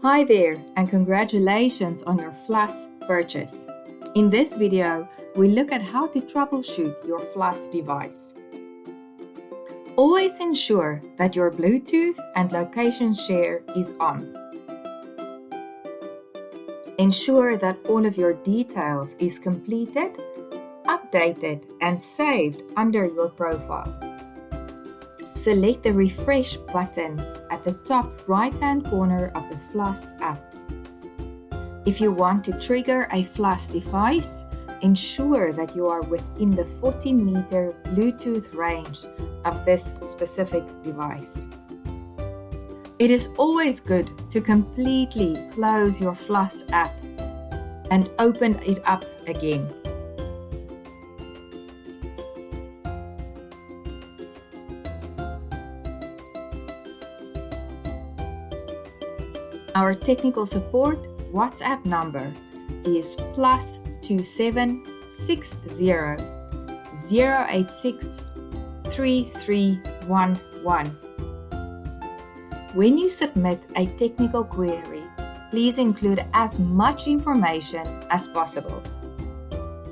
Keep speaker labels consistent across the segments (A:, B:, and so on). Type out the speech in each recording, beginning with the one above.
A: Hi there, and congratulations on your Fluss purchase. In this video, we look at how to troubleshoot your Fluss device. Always ensure that your Bluetooth and location share is on. Ensure that all of your details is completed, updated, and saved under your profile. Select the refresh button at the top right-hand corner of the Fluss app. If you want to trigger a Fluss device, ensure that you are within the 40-meter Bluetooth range of this specific device. It is always good to completely close your Fluss app and open it up again. Our technical support WhatsApp number is +27 60 086 3311. When you submit a technical query, please include as much information as possible.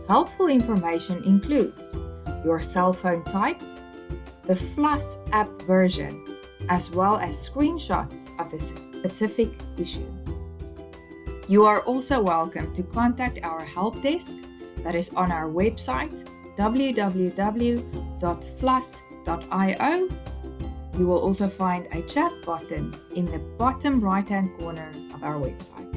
A: Helpful information includes your cell phone type, the Fluss app version, as well as screenshots of the specific issue. You are also welcome to contact our help desk that is on our website www.fluss.io. You will also find a chat button in the bottom right-hand corner of our website.